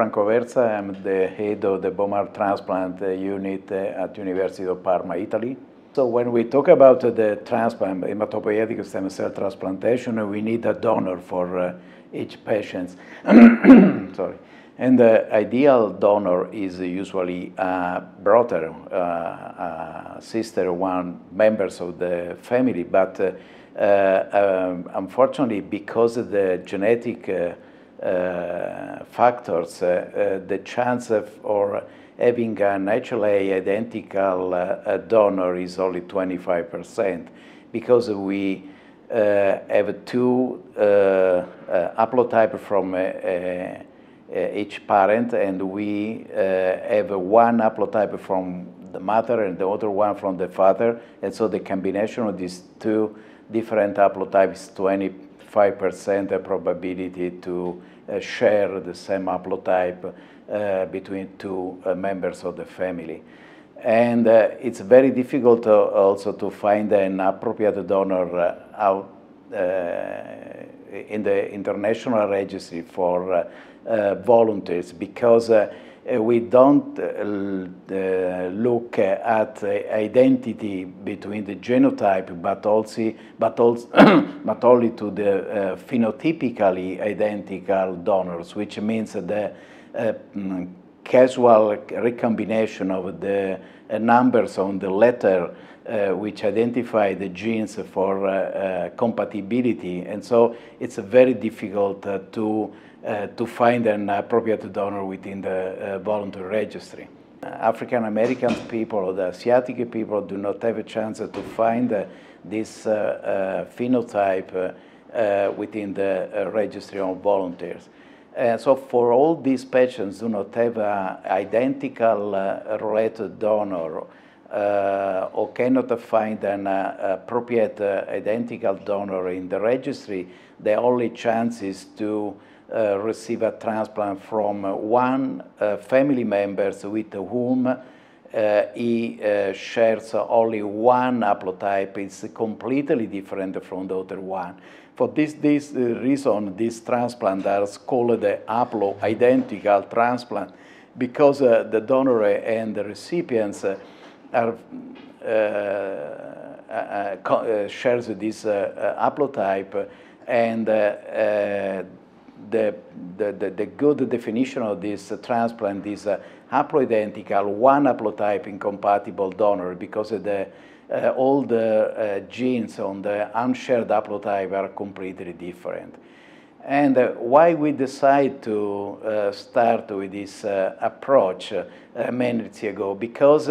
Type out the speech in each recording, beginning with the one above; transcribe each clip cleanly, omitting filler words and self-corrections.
Franco Aversa. I'm the head of the bone marrow transplant unit at University of Parma, Italy. So when we talk about the transplant, hematopoietic stem cell transplantation, we need a donor for each patient. Sorry. And the ideal donor is usually a brother, sister, one members of the family. But unfortunately, because of the genetic factors, the chance of having an HLA identical donor is only 25%, because we have two haplotypes from each parent, and we have one haplotype from the mother and the other one from the father, and so the combination of these two different haplotypes, 25% probability to share the same haplotype between two members of the family. And it's very difficult also to find an appropriate donor out in the international registry for volunteers, because we don't look at identity between the genotype, but only to the phenotypically identical donors, which means the casual recombination of the numbers on the letter which identify the genes for compatibility, and so it's very difficult to find an appropriate donor within the voluntary registry. African American people or the Asiatic people do not have a chance to find this phenotype within the registry of volunteers. So for all these patients do not have an identical related donor or cannot find an appropriate identical donor in the registry, the only chance is to receive a transplant from one family member with whom he shares only one haplotype. It's completely different from the other one. For this reason, these transplants are called the haplo-identical transplant, because the donor and the recipients are shares this haplotype, and the good definition of this transplant is haploidentical, one haplotype incompatible donor, because all the genes on the unshared haplotype are completely different. And why we decide to start with this approach many years ago? Because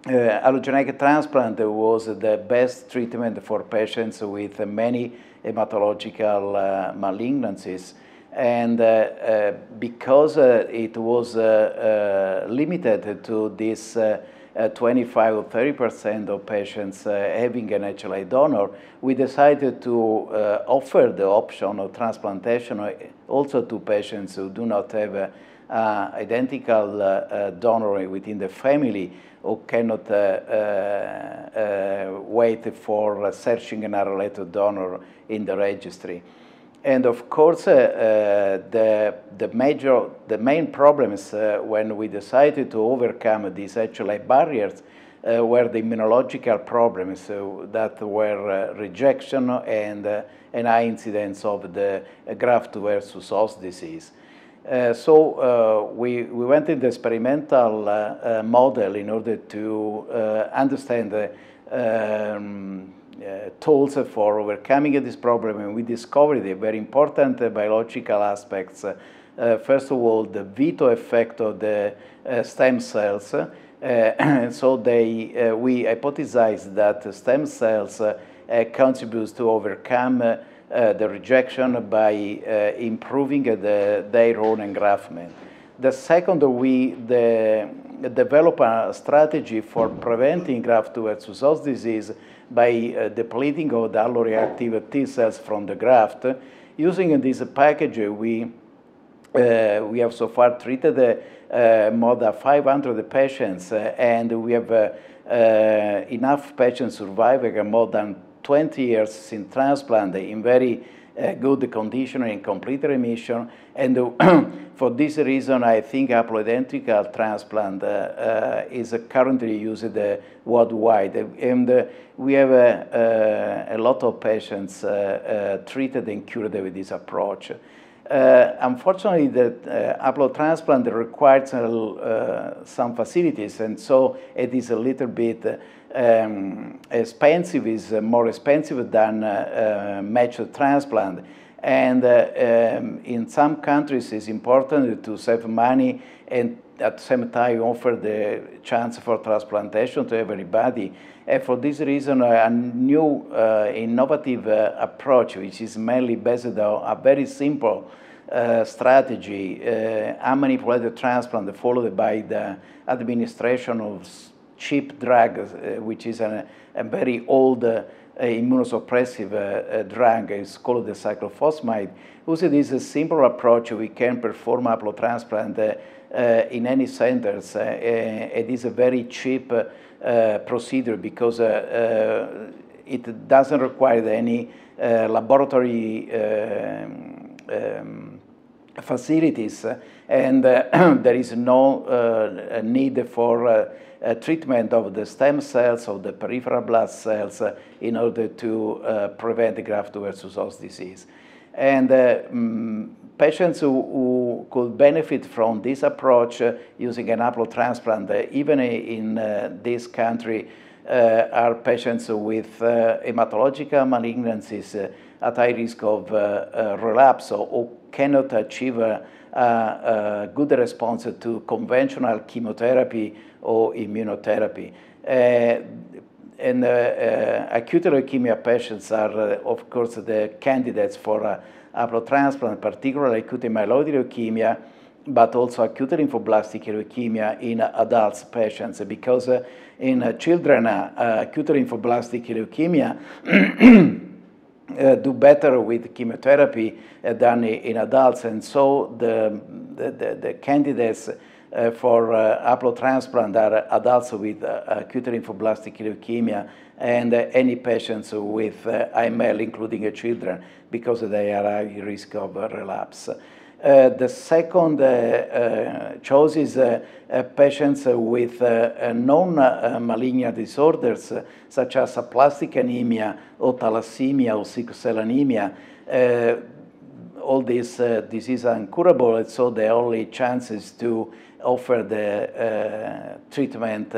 allogeneic transplant was the best treatment for patients with many hematological malignancies, and because it was limited to this 25 or 30% of patients having an HLA donor, we decided to offer the option of transplantation also to patients who do not have identical donor within the family, or cannot wait for searching an unrelated donor in the registry. And of course, the main problems when we decided to overcome these HLA barriers were the immunological problems that were rejection and an high incidence of the graft versus host disease. So we went in the experimental model in order to understand the tools for overcoming this problem, and we discovered the very important biological aspects. First of all, the veto effect of the stem cells. And so we hypothesized that stem cells contribute to overcome the rejection by improving their own engraftment. The second, we develop a strategy for preventing graft versus host disease by depleting of the alloreactive T cells from the graft. Using this package, we have so far treated more than 500 patients, and we have enough patients surviving more than 20 years since transplant in very good condition and complete remission. And for this reason, I think haploidentical transplant is currently used worldwide. And we have a lot of patients treated and cured with this approach. Unfortunately, the haplo-transplant requires some facilities, and so it is a little bit expensive, is more expensive than matched transplant. And in some countries, it's important to save money and at the same time offer the chance for transplantation to everybody. And for this reason, a new innovative approach, which is mainly based on a very simple strategy, unmanipulated transplant followed by the administration of cheap drugs, which is a very old immunosuppressive drug, is called the cyclophosphamide. Using this simple approach, we can perform haplotransplant in any centers. It is a very cheap procedure because it doesn't require any laboratory facilities, and there is no need for treatment of the stem cells or the peripheral blood cells in order to prevent graft versus host disease. And patients who could benefit from this approach using an haplotransplant, even in this country, are patients with hematological malignancies at high risk of relapse or cannot achieve a good response to conventional chemotherapy or immunotherapy. And acute leukemia patients are, of course, the candidates for haplotransplant, particularly acute myeloid leukemia, but also acute lymphoblastic leukemia in adults patients, because in children, acute lymphoblastic leukemia do better with chemotherapy than in adults, and so the candidates for haplotransplant are adults with acute lymphoblastic leukemia and any patients with AML, including children, because they are at high risk of relapse. The second choice is patients with non-malignant disorders, such as aplastic anemia or thalassemia or sickle cell anemia. All these diseases are incurable, and so the only chance is to offer the treatment,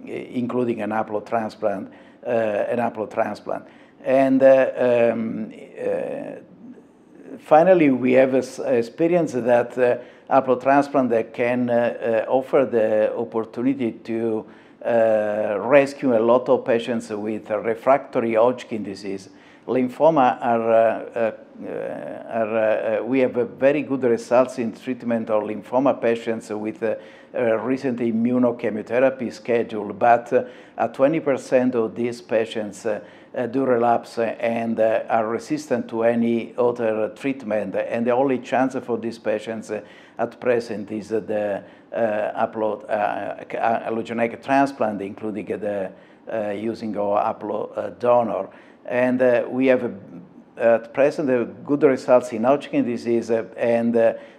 including an haplotransplant. And finally, we have experienced that haplotransplant can offer the opportunity to rescue a lot of patients with refractory Hodgkin disease. Lymphoma we have very good results in treatment of lymphoma patients with recent immunochemotherapy schedule, but 20% of these patients do relapse and are resistant to any other treatment, and the only chance for these patients at present is the allogeneic transplant, including the using our haplo donor. And we have at present good results in Hodgkin disease,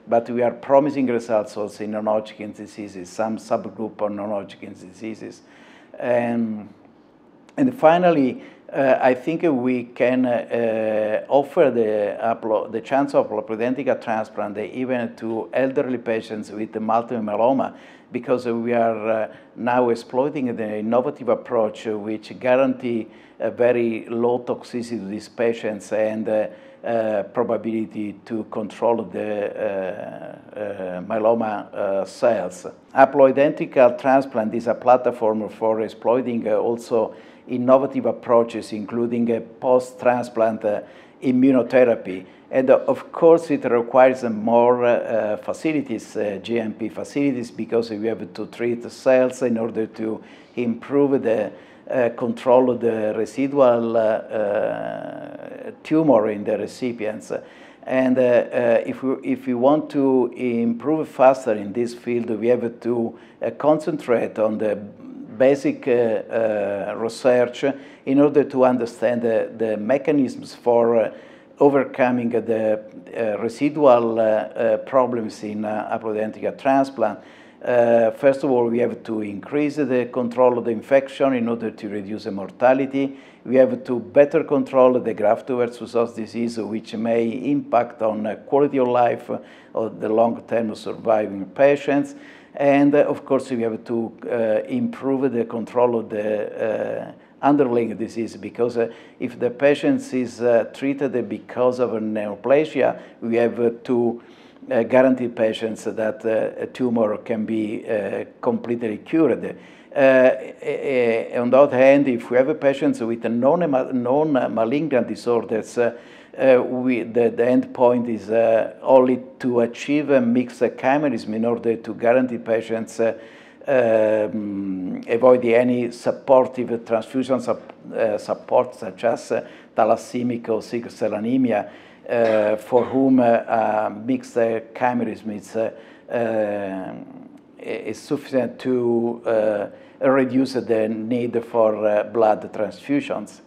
but we are promising results also in non-Hodgkin diseases, some subgroup of non-Hodgkin diseases. And finally, I think we can offer the chance of haploidentical transplant even to elderly patients with multiple myeloma, because we are now exploiting the innovative approach which guarantee a very low toxicity to these patients and probability to control the myeloma cells. Haploidentical transplant is a platform for exploiting also innovative approaches, including post-transplant immunotherapy. And of course, it requires more facilities, GMP facilities, because we have to treat cells in order to improve the control of the residual tumor in the recipients. And if we want to improve faster in this field, we have to concentrate on the basic research in order to understand the mechanisms for overcoming the residual problems in haploidentical transplant. First of all, we have to increase the control of the infection in order to reduce the mortality. We have to better control the graft-versus-host disease, which may impact on quality of life of the long-term surviving patients. And of course, we have to improve the control of the underlying disease, because if the patient is treated because of a neoplasia, we have to guarantee patients that a tumor can be completely cured. On the other hand, if we have patients with non-malignant disorders, the end point is only to achieve a mixed chimerism in order to guarantee patients avoid any supportive transfusion support, such as thalassemia or sickle cell anemia, for whom mixed chimerism is sufficient to reduce the need for blood transfusions.